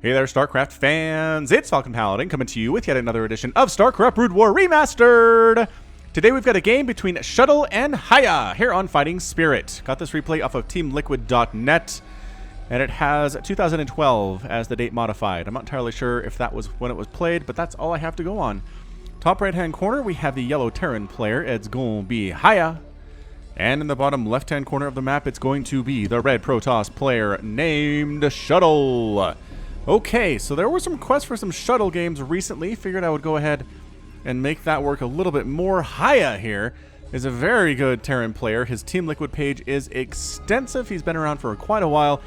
Hey there, StarCraft fans! It's Falcon Paladin coming to you with yet another edition of StarCraft Brood War Remastered! Today we've got a game between Shuttle and Hiya here on Fighting Spirit. Got this replay off of teamliquid.net, and it has 2012 as the date modified. I'm not entirely sure if that was when it was played, but that's all I have to go on. Top right-hand corner, we have the yellow Terran player. It's going to be Hiya. And in the bottom left-hand corner of the map, it's going to be the red Protoss player named Shuttle. Okay, so there were some requests for some Shuttle games recently. Figured I would go ahead and make that work a little bit more. Hiya here is a very good Terran player. His Team Liquid page is extensive. He's been around for quite a while.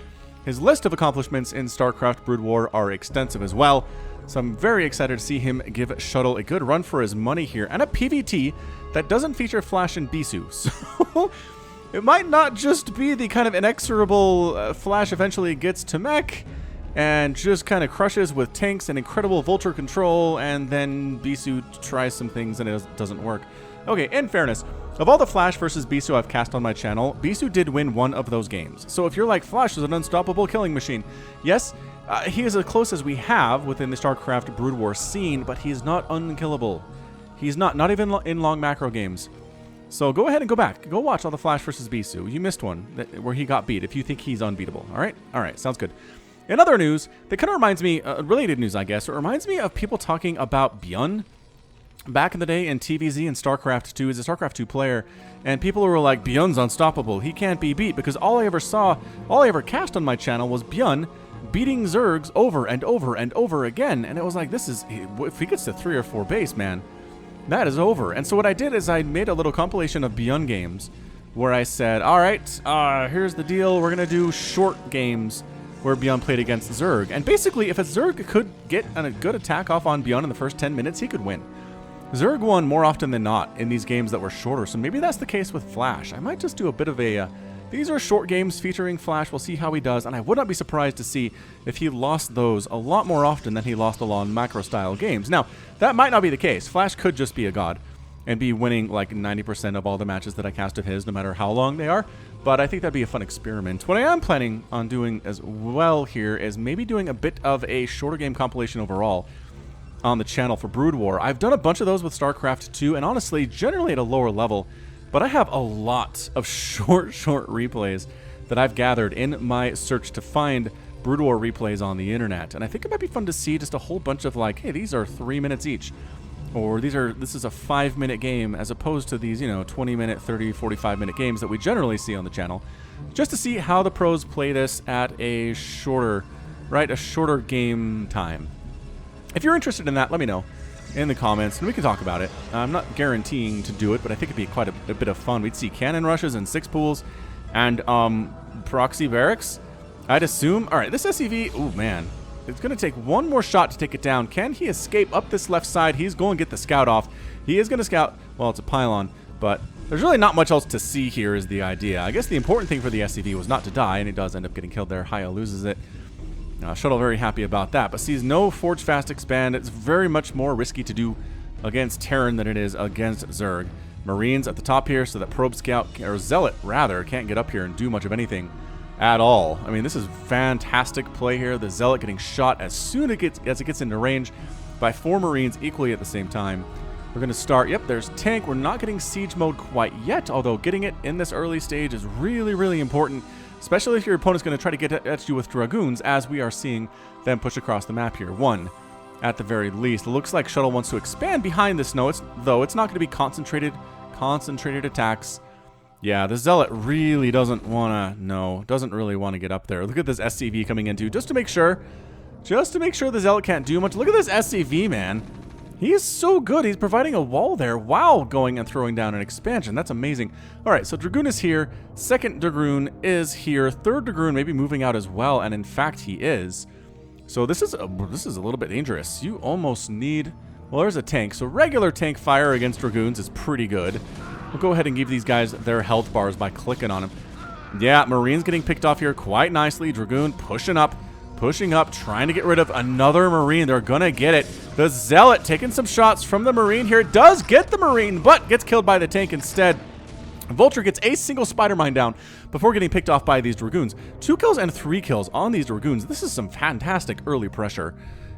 His list of accomplishments in StarCraft Brood War are extensive as well. So I'm very excited to see him give Shuttle a good run for his money here. And a PvT that doesn't feature Flash and Bisu. So it might not just be the kind of inexorable Flash eventually gets to mech and just kind of crushes with tanks and incredible vulture control, and then Bisu tries some things and it doesn't work. Okay, in fairness, of all the Flash versus Bisu I've cast on my channel, Bisu did win one of those games. So if you're like, Flash is an unstoppable killing machine, yes, he is as close as we have within the StarCraft Brood War scene, but he is not unkillable. He's not even in long macro games. So go ahead and go back. Go watch all the Flash versus Bisu. You missed one where he got beat if you think he's unbeatable. All right, sounds good. In other news, that kind of reminds me, related news, I guess, it reminds me of people talking about Byun back in the day in TVZ and StarCraft 2 as a StarCraft 2 player, and people were like, Byun's unstoppable, he can't be beat, because all I ever cast on my channel was Byun beating Zergs over and over and over again, and it was like, if he gets to 3 or 4 base, man, that is over. And so what I did is I made a little compilation of Byun games where I said, alright, here's the deal, we're going to do short games where Byun played against Zerg. And basically, if a Zerg could get a good attack off on Byun in the first 10 minutes, he could win. Zerg won more often than not in these games that were shorter, so maybe that's the case with Flash. I might just do a bit of a... these are short games featuring Flash. We'll see how he does, and I would not be surprised to see if he lost those a lot more often than he lost a lot in macro-style games. Now, that might not be the case. Flash could just be a god and be winning like 90% of all the matches that I cast of his, no matter how long they are. But I think that'd be a fun experiment. What I am planning on doing as well here is maybe doing a bit of a shorter game compilation overall on the channel for Brood War. I've done a bunch of those with StarCraft 2, and honestly, generally at a lower level, but I have a lot of short replays that I've gathered in my search to find Brood War replays on the internet. And I think it might be fun to see just a whole bunch of like, hey, these are 3 minutes each. Or this is a 5-minute game as opposed to these, 20-minute, 30, 45-minute games that we generally see on the channel. Just to see how the pros play this at a shorter game time. If you're interested in that, let me know in the comments and we can talk about it. I'm not guaranteeing to do it, but I think it'd be quite a bit of fun. We'd see cannon rushes and 6 pools and proxy barracks, I'd assume. All right, this SCV, oh man. It's going to take one more shot to take it down. Can he escape up this left side? He's going to get the scout off. He is going to scout. Well, it's a pylon, but there's really not much else to see here is the idea. I guess the important thing for the SCV was not to die, and it does end up getting killed there. Hiya loses it. Shuttle very happy about that, but sees no Forge Fast Expand. It's very much more risky to do against Terran than it is against Zerg. Marines at the top here, so that Probe Scout, or Zealot rather, can't get up here and do much of anything at all. I mean, this is fantastic play here. The Zealot getting shot as soon as it gets into range by 4 Marines equally at the same time. We're going to start. Yep, there's tank. We're not getting siege mode quite yet, although getting it in this early stage is really important, especially if your opponent's going to try to get at you with Dragoons, as we are seeing them push across the map here. 1 at the very least. It looks like Shuttle wants to expand behind this snow, though it's not going to be concentrated attacks. Yeah, the Zealot really doesn't really want to get up there. Look at this SCV coming into just to make sure the Zealot can't do much. Look at this SCV, man. He is so good. He's providing a wall there while going and throwing down an expansion. That's amazing. All right, so Dragoon is here. Second Dragoon is here. Third Dragoon maybe moving out as well, and in fact he is. So this is a little bit dangerous. You almost need... Well, there's a tank. So regular tank fire against Dragoons is pretty good. We'll go ahead and give these guys their health bars by clicking on them. Yeah, Marines getting picked off here quite nicely. Dragoon pushing up, trying to get rid of another Marine. They're going to get it. The Zealot taking some shots from the Marine here. It does get the Marine, but gets killed by the tank instead. Vulture gets a single spider mine down before getting picked off by these Dragoons. 2 kills and 3 kills on these Dragoons. This is some fantastic early pressure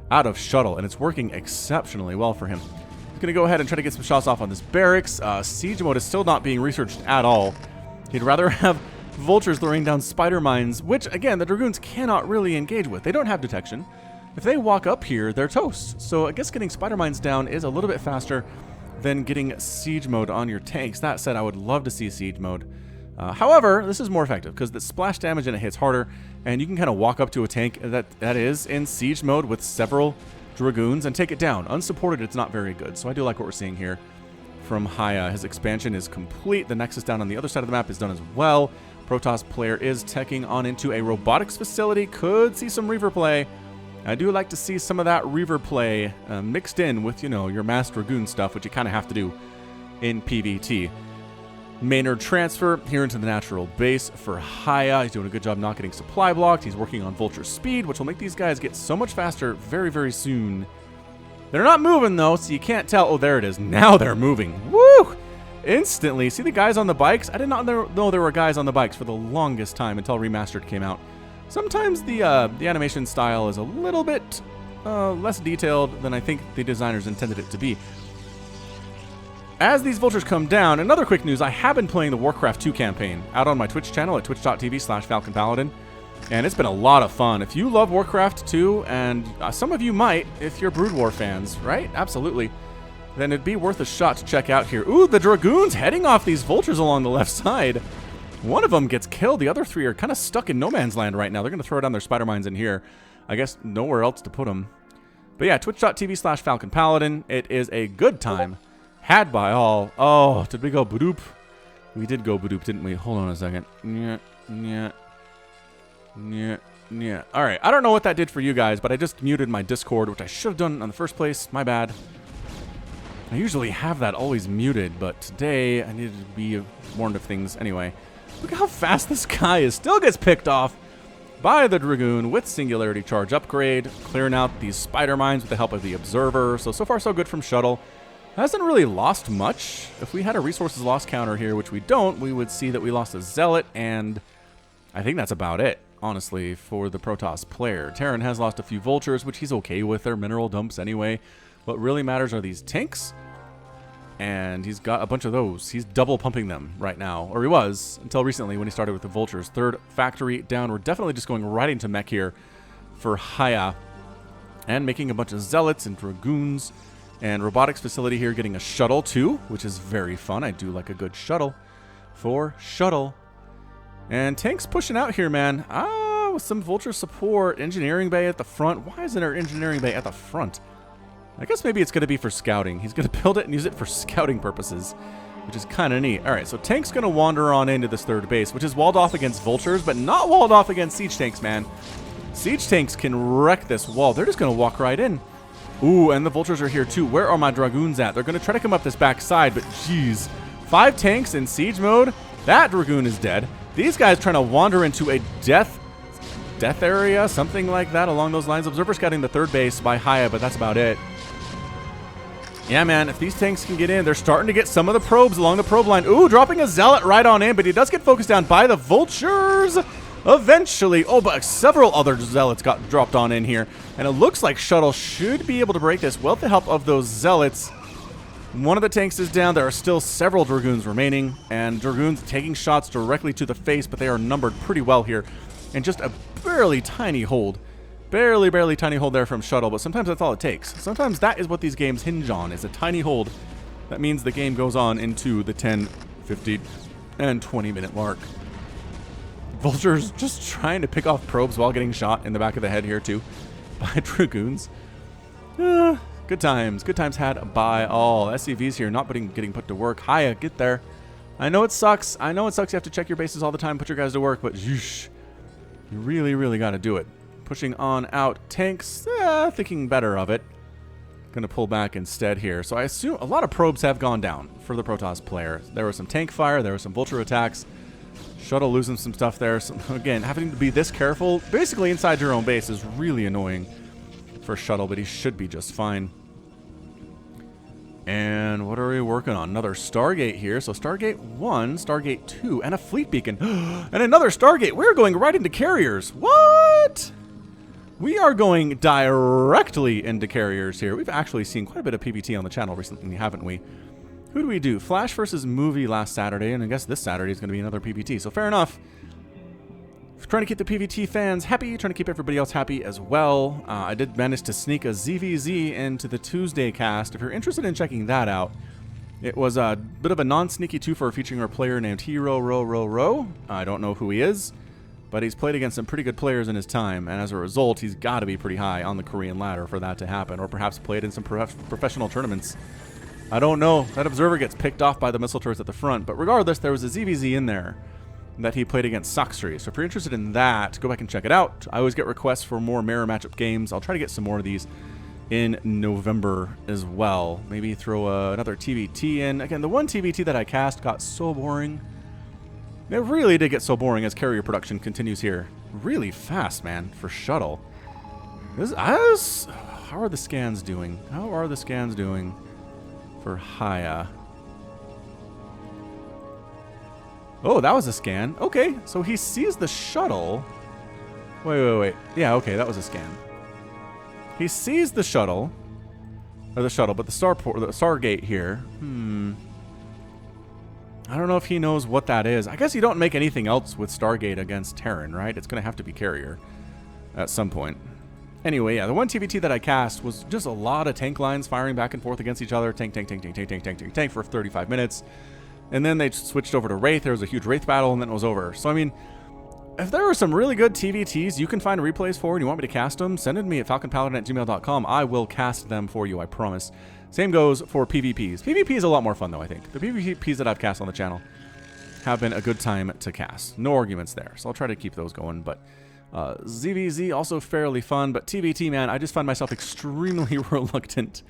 out of Shuttle, and it's working exceptionally well for him. He's going to go ahead and try to get some shots off on this barracks. Siege mode is still not being researched at all. He'd rather have Vultures throwing down spider mines, which, again, the Dragoons cannot really engage with. They don't have detection. If they walk up here, they're toast. So I guess getting spider mines down is a little bit faster than getting siege mode on your tanks. That said, I would love to see siege mode. However, this is more effective because the splash damage and it hits harder, and you can kind of walk up to a tank that is in siege mode with several Dragoons and take it down. Unsupported, it's not very good. So I do like what we're seeing here from Hiya. His expansion is complete. The Nexus down on the other side of the map is done as well. Protoss player is teching on into a robotics facility. Could see some Reaver play. I do like to see some of that Reaver play mixed in with, you know, your Mass Dragoon stuff, which you kind of have to do in PvT. Maynard transfer here into the natural base for Hiya. He's doing a good job not getting supply blocked. He's working on Vulture speed, which will make these guys get so much faster very, very soon. They're not moving, though, so you can't tell. Oh, there it is. Now they're moving. Woo! Instantly. See the guys on the bikes? I did not know there were guys on the bikes for the longest time until Remastered came out. Sometimes the animation style is a little bit less detailed than I think the designers intended it to be. As these Vultures come down, another quick news, I have been playing the Warcraft 2 campaign out on my Twitch channel at twitch.tv/FalconPaladin, and it's been a lot of fun. If you love Warcraft 2, and some of you might if you're Brood War fans, right? Absolutely. Then it'd be worth a shot to check out here. Ooh, the Dragoons heading off these Vultures along the left side. One of them gets killed. The other 3 are kind of stuck in no man's land right now. They're going to throw down their spider mines in here. I guess nowhere else to put them. But yeah, twitch.tv/FalconPaladin. It is a good time. Had by all. Oh, did we go badoop? We did go badoop, didn't we? Hold on a second. Yeah. All right, I don't know what that did for you guys, but I just muted my Discord, which I should have done in the first place. My bad. I usually have that always muted, but today I needed to be warned of things anyway. Look how fast this guy is. Still gets picked off by the Dragoon with Singularity Charge upgrade, clearing out these spider mines with the help of the Observer. So far so good from Shuttle. Hasn't really lost much. If we had a resources loss counter here, which we don't, we would see that we lost a Zealot, and I think that's about it, honestly, for the Protoss player. Terran has lost a few Vultures, which he's okay with. They're mineral dumps anyway. What really matters are these tanks, and he's got a bunch of those. He's double pumping them right now, or he was, until recently when he started with the Vultures. Third factory down. We're definitely just going right into mech here for Hiya, and making a bunch of Zealots and Dragoons, and robotics facility here getting a shuttle too, which is very fun. I do like a good shuttle for Shuttle. And tanks pushing out here, man. With some Vulture support. Engineering bay at the front. Why isn't our engineering bay at the front? I guess maybe it's going to be for scouting. He's going to build it and use it for scouting purposes, which is kind of neat. All right, so tank's going to wander on into this third base, which is walled off against Vultures, but not walled off against siege tanks, man. Siege tanks can wreck this wall. They're just going to walk right in. Ooh, and the Vultures are here too. Where are my Dragoons at? They're going to try to come up this back side, but geez. 5 tanks in siege mode. That Dragoon is dead. These guys trying to wander into a death area, something like that along those lines. Observer scouting the third base by Hiya, but that's about it. Yeah, man, if these tanks can get in, they're starting to get some of the probes along the probe line. Ooh, dropping a Zealot right on in, but he does get focused down by the Vultures eventually. Oh, but several other Zealots got dropped on in here, and it looks like Shuttle should be able to break this with the help of those Zealots. One of the tanks is down. There are still several Dragoons remaining, and Dragoons taking shots directly to the face, but they are numbered pretty well here. And just a barely tiny hold. Barely tiny hold there from Shuttle, but sometimes that's all it takes. Sometimes that is what these games hinge on, is a tiny hold. That means the game goes on into the 10, 15, and 20-minute mark. Vultures just trying to pick off probes while getting shot in the back of the head here, too, by Dragoons. Good times had by all. SCVs here not getting put to work. Hiya, get there. I know it sucks. I know it sucks. You have to check your bases all the time, put your guys to work, but yeesh, you really got to do it. Pushing on out tanks, thinking better of it. Gonna pull back instead here. So I assume a lot of probes have gone down for the Protoss player. There was some tank fire, there were some Vulture attacks. Shuttle losing some stuff there. So, again, having to be this careful, basically inside your own base, is really annoying for Shuttle, but he should be just fine. And what are we working on? Another Stargate here. So Stargate 1, Stargate 2, and a fleet beacon. And another Stargate. We're going right into carriers. What? We are going directly into carriers here. We've actually seen quite a bit of PvT on the channel recently, haven't we? Who do we do? Flash versus Movie last Saturday, and I guess this Saturday is going to be another PvT. So fair enough. Trying to keep the PvT fans happy, trying to keep everybody else happy as well. I did manage to sneak a ZVZ into the Tuesday cast. If you're interested in checking that out, it was a bit of a non-sneaky twofer featuring our player named Hero. I don't know who he is, but he's played against some pretty good players in his time, and as a result, he's got to be pretty high on the Korean ladder for that to happen, or perhaps played in some professional tournaments. I don't know. That observer gets picked off by the missile turrets at the front, but regardless, there was a ZVZ in there that he played against Soxtree. So if you're interested in that, go back and check it out. I always get requests for more mirror matchup games. I'll try to get some more of these in November as well. Maybe throw another TVT in. Again, the one TVT that I cast got so boring. It really did get so boring as carrier production continues here. Really fast, man, for Shuttle. How are the scans doing? How are the scans doing for Hiya? Oh, that was a scan. Okay, so he sees the shuttle. Wait. Yeah, okay, that was a scan. He sees the shuttle. Or the shuttle, but the Stargate here. I don't know if he knows what that is. I guess you don't make anything else with Stargate against Terran, right? It's going to have to be carrier at some point. Anyway, yeah, the one TVT that I cast was just a lot of tank lines firing back and forth against each other. Tank for 35 minutes. And then they switched over to Wraith. There was a huge Wraith battle, and then it was over. So, I mean, if there are some really good TVTs you can find replays for and you want me to cast them, send them to me at falconpaladin@gmail.com. I will cast them for you, I promise. Same goes for PvPs. PvP is a lot more fun, though, I think. The PvPs that I've cast on the channel have been a good time to cast. No arguments there, so I'll try to keep those going. But ZVZ, also fairly fun. But TVT, man, I just find myself extremely reluctant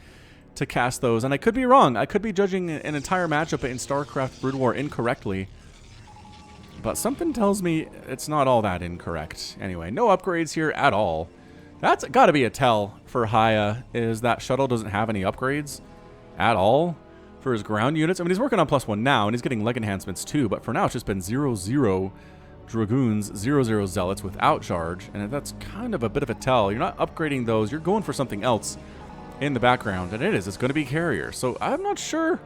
to cast those, and I could be wrong. I could be judging an entire matchup in StarCraft Brood War incorrectly, but something tells me it's not all that incorrect. Anyway, no upgrades here at all. That's got to be a tell for Hiya, is that Shuttle doesn't have any upgrades at all for his ground units. I mean, he's working on +1 now, and he's getting leg enhancements too, but for now it's just been 0-0 Dragoons, 0-0 Zealots without charge, and that's kind of a bit of a tell. You're not upgrading those, you're going for something else in the background, and it's going to be carrier. So I'm not sure.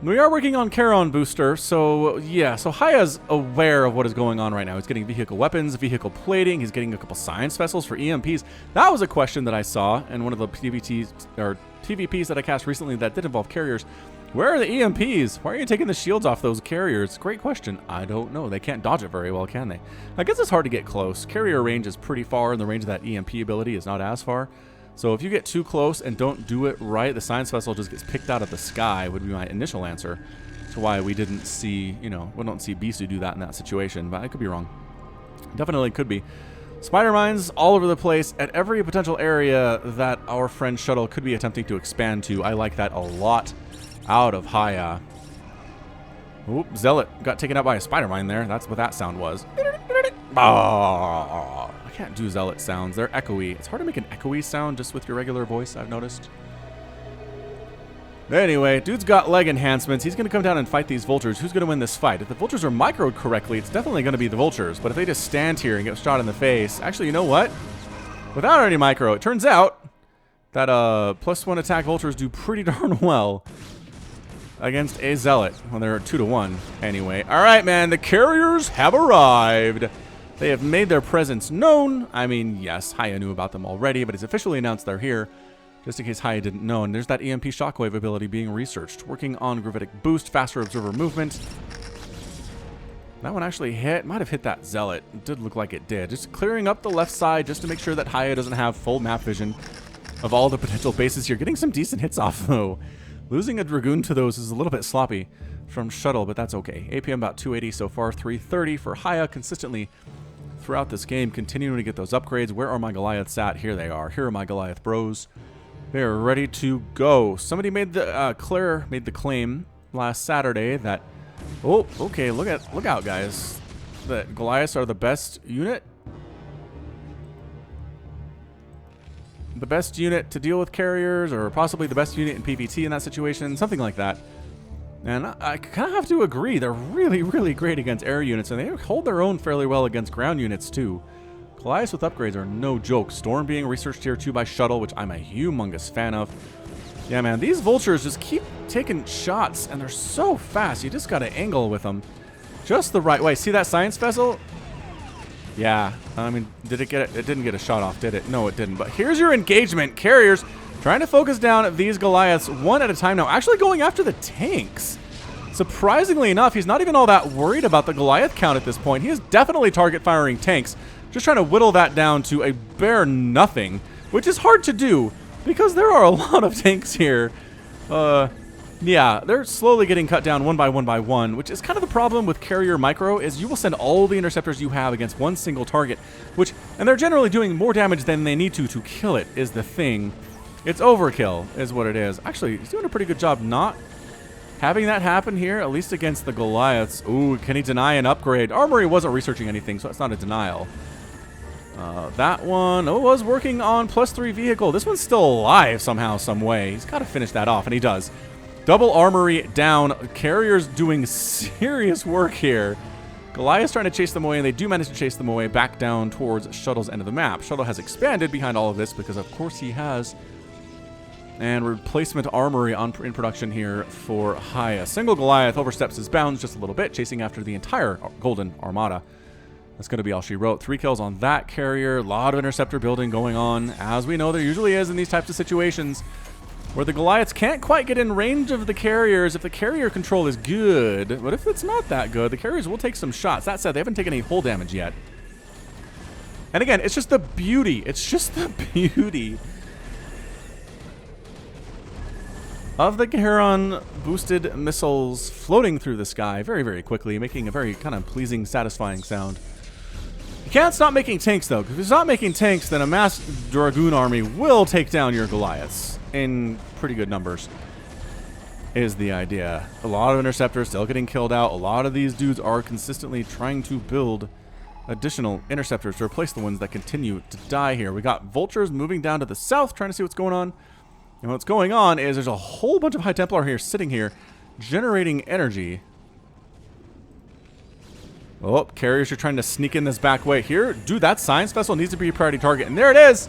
We are working on Charon booster, so yeah, so Hiya's aware of what is going on right now. He's getting vehicle weapons, vehicle plating, he's getting a couple science vessels for EMPs. That was a question that I saw in one of the PvTs or TVPs that I cast recently that did involve carriers. Where are the EMPs? Why are you taking the shields off those carriers? Great question. I don't know. They can't dodge it very well, can they? I guess it's hard to get close. Carrier range is pretty far, and the range of that EMP ability is not as far. So if you get too close and don't do it right, the science vessel just gets picked out of the sky, would be my initial answer to why we didn't see, we don't see Bisu do that in that situation, but I could be wrong. Definitely could be. Spider mines all over the place at every potential area that our friend Shuttle could be attempting to expand to. I like that a lot out of Hiya. Oop, Zealot got taken out by a spider mine there. That's what that sound was. Oh, I can't do Zealot sounds. They're echoey. It's hard to make an echoey sound just with your regular voice, I've noticed. Anyway, dude's got leg enhancements. He's going to come down and fight these vultures. Who's going to win this fight? If the vultures are microed correctly, it's definitely going to be the vultures. But if they just stand here and get shot in the face... Actually, you know what? Without any micro, it turns out that +1 attack vultures do pretty darn well against a Zealot when they're 2-1. Anyway, all right, man. The carriers have arrived. They have made their presence known. I mean, yes, Hiya knew about them already, but it's officially announced they're here. Just in case Hiya didn't know. And there's that EMP shockwave ability being researched. Working on gravitic boost, faster observer movement. That one actually hit. Might have hit that Zealot. It did look like it did. Just clearing up the left side just to make sure that Hiya doesn't have full map vision of all the potential bases here. Getting some decent hits off, though. Losing a Dragoon to those is a little bit sloppy from Shuttle, but that's okay. APM about 280 so far, 330 for Hiya consistently throughout this game, continuing to get those upgrades. Where are my Goliaths at? Here they are. Here are my Goliath bros. They are ready to go. Somebody made the Claire made the claim last Saturday that, oh, okay, look out, guys. That Goliaths are the best unit. the best unit to deal with carriers, or possibly the best unit in PvT in that situation, something like that. And I kind of have to agree, they're really, really great against air units, and they hold their own fairly well against ground units too. Goliaths with upgrades are no joke. Storm being researched tier 2 by Shuttle, which I'm a humongous fan of. Yeah, man, these vultures just keep taking shots, and they're so fast. You just got to angle with them just the right way. See that science vessel? Yeah, I mean, did it get it? It didn't get a shot off, did it? No, it didn't. But here's your engagement. Carriers trying to focus down these Goliaths one at a time now. Actually going after the tanks. Surprisingly enough, he's not even all that worried about the Goliath count at this point. He is definitely target firing tanks. Just trying to whittle that down to a bare nothing, which is hard to do because there are a lot of tanks here. Yeah, they're slowly getting cut down one by one, which is kind of the problem with carrier micro, is you will send all the interceptors you have against one single target, and they're generally doing more damage than they need to kill it, is the thing. It's overkill, is what it is. Actually, he's doing a pretty good job not having that happen here, at least against the Goliaths. Ooh, can he deny an upgrade? Armory wasn't researching anything, so it's not a denial. That one, was working on +3 vehicle. This one's still alive somehow, some way. He's got to finish that off, and he does. Double armory down. Carriers doing serious work here. Goliath's trying to chase them away, and they do manage to chase them away back down towards Shuttle's end of the map. Shuttle has expanded behind all of this because, of course, he has. And replacement armory in production here for Hiya. Single Goliath oversteps his bounds just a little bit, chasing after the entire Golden Armada. That's going to be all she wrote. 3 kills on that carrier. A lot of interceptor building going on, as we know there usually is in these types of situations, where the Goliaths can't quite get in range of the carriers if the carrier control is good. But if it's not that good, the carriers will take some shots. That said, they haven't taken any hull damage yet. And again, it's just the beauty. It's just the beauty of the Terran boosted missiles floating through the sky very, very quickly, making a very kind of pleasing, satisfying sound. You can't stop making tanks, though, because if you stop making tanks, then a mass Dragoon army will take down your Goliaths in pretty good numbers, is the idea. A lot of interceptors still getting killed out. A lot of these dudes are consistently trying to build additional interceptors to replace the ones that continue to die here. We got vultures moving down to the south, trying to see what's going on. And what's going on is there's a whole bunch of High Templar here sitting here, generating energy. Oh, carriers are trying to sneak in this back way here. Dude, that science vessel needs to be a priority target. And there it is.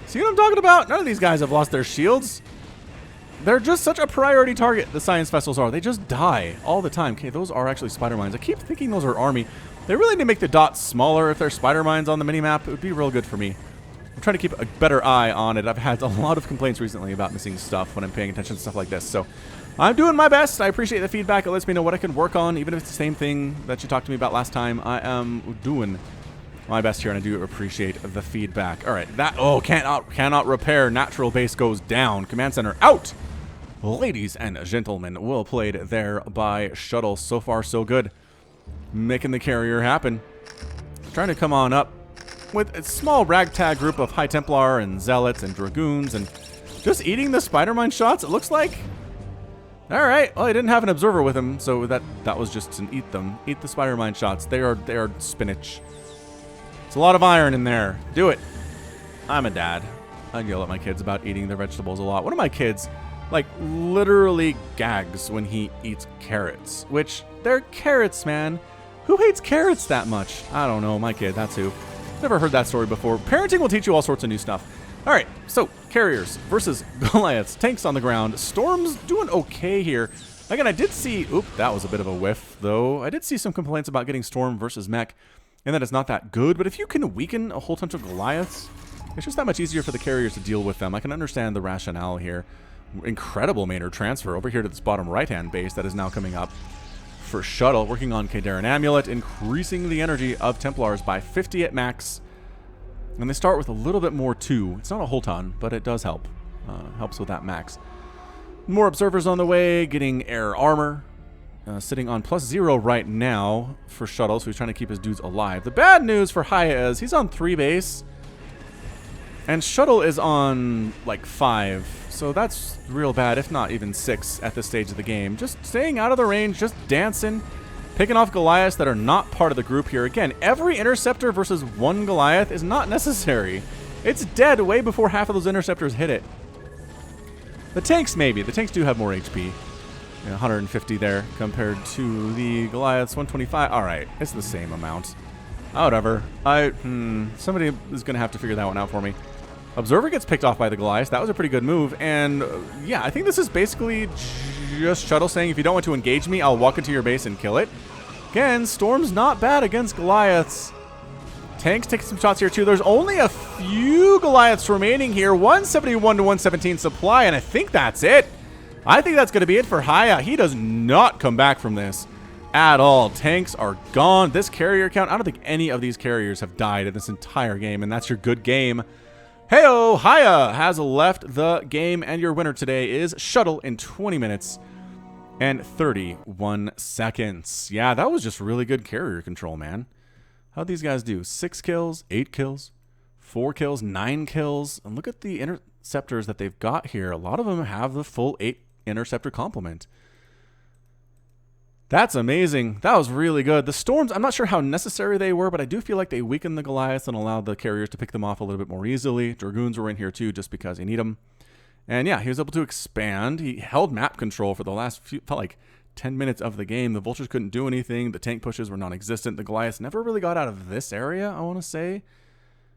See what I'm talking about? None of these guys have lost their shields. They're just such a priority target, the science vessels are. They just die all the time. Okay, those are actually spider mines. I keep thinking those are army. They really need to make the dots smaller if they're spider mines on the minimap. It would be real good for me. I'm trying to keep a better eye on it. I've had a lot of complaints recently about missing stuff when I'm paying attention to stuff like this. So I'm doing my best. I appreciate the feedback. It lets me know what I can work on, even if it's the same thing that you talked to me about last time. I am doing my best here, and I do appreciate the feedback. All right, cannot repair. Natural base goes down. Command center out. Ladies and gentlemen, well played there by Shuttle. So far, so good. Making the carrier happen. Trying to come on up with a small ragtag group of High Templar and Zealots and Dragoons, and just eating the spider mine shots, it looks like. All right, well, he didn't have an observer with him, so that was just an eat them. Eat the spider mine shots. They are spinach. It's a lot of iron in there. Do it. I'm a dad. I yell at my kids about eating their vegetables a lot. One of my kids, like, literally gags when he eats carrots, which they're carrots, man. Who hates carrots that much? I don't know, my kid, that's who. Never heard that story before. Parenting will teach you all sorts of new stuff. All right, so carriers versus Goliaths. Tanks on the ground. Storm's doing okay here. Again, I did see... Oop, that was a bit of a whiff, though. I did see some complaints about getting Storm versus Mech, and that it's not that good. But if you can weaken a whole bunch of Goliaths, it's just that much easier for the carriers to deal with them. I can understand the rationale here. Incredible Maynard transfer over here to this bottom right-hand base that is now coming up for Shuttle, working on Terran Amulet, increasing the energy of Templars by 50 at max. And they start with a little bit more too. It's not a whole ton, but it does help. Helps with that max. More observers on the way, getting air armor. Sitting on +0 right now for Shuttle, so he's trying to keep his dudes alive. The bad news for Hiya is he's on 3 base, and Shuttle is on like 5. So that's real bad, if not even 6 at this stage of the game. Just staying out of the range, just dancing, picking off Goliaths that are not part of the group here. Again, every interceptor versus 1 Goliath is not necessary. It's dead way before half of those interceptors hit it. The tanks, maybe. The tanks do have more HP. You know, 150 there compared to the Goliaths, 125. All right, it's the same amount. Whatever. Somebody is going to have to figure that one out for me. Observer gets picked off by the Goliath. That was a pretty good move. And yeah, I think this is basically just Shuttle saying, if you don't want to engage me, I'll walk into your base and kill it. Again, Storm's not bad against Goliaths. Tanks take some shots here too. There's only a few Goliaths remaining here. 171 to 117 supply, and I think that's it. I think that's going to be it for Hiya. He does not come back from this at all. Tanks are gone. This carrier count, I don't think any of these carriers have died in this entire game, and that's your good game. Heyo, Hiya has left the game, and your winner today is Shuttle in 20 minutes and 31 seconds. Yeah, that was just really good carrier control, man. How'd these guys do? 6 kills, 8 kills, 4 kills, 9 kills. And look at the interceptors that they've got here. A lot of them have the full 8 interceptor complement. That's amazing. That was really good. The Storms, I'm not sure how necessary they were, but I do feel like they weakened the Goliaths and allowed the carriers to pick them off a little bit more easily. Dragoons were in here too, just because you need them. And yeah, he was able to expand. He held map control for the last few, felt like 10 minutes of the game. The Vultures couldn't do anything. The tank pushes were non-existent. The Goliaths never really got out of this area, I want to say.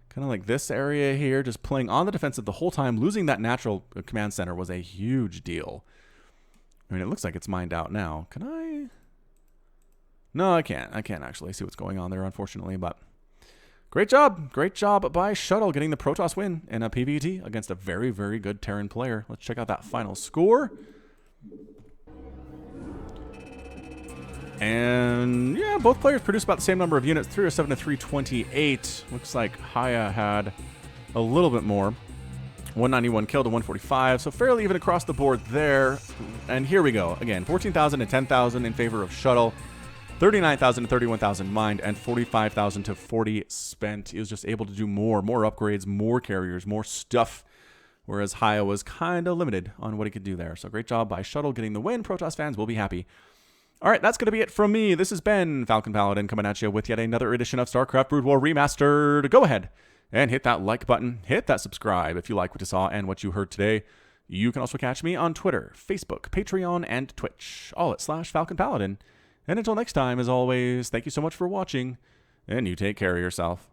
Kind of like this area here, just playing on the defensive the whole time. Losing that natural command center was a huge deal. I mean, it looks like it's mined out now. Can I? No, I can't. I can't actually see what's going on there, unfortunately, but great job. Great job by Shuttle getting the Protoss win in a PvT against a very, very good Terran player. Let's check out that final score. And yeah, both players produced about the same number of units, 307 to 328. Looks like Hiya had a little bit more. 191 killed to 145, so fairly even across the board there. And here we go. Again, 14,000 and 10,000 in favor of Shuttle. 39,000 to 31,000 mined, and 45,000 to 40 spent. He was just able to do more upgrades, more carriers, more stuff, whereas Hiya was kind of limited on what he could do there. So great job by Shuttle getting the win. Protoss fans will be happy. All right, that's going to be it from me. This has been Falcon Paladin coming at you with yet another edition of StarCraft Brood War Remastered. Go ahead and hit that like button. Hit that subscribe if you like what you saw and what you heard today. You can also catch me on Twitter, Facebook, Patreon, and Twitch, all at /Falcon Paladin. And until next time, as always, thank you so much for watching, and you take care of yourself.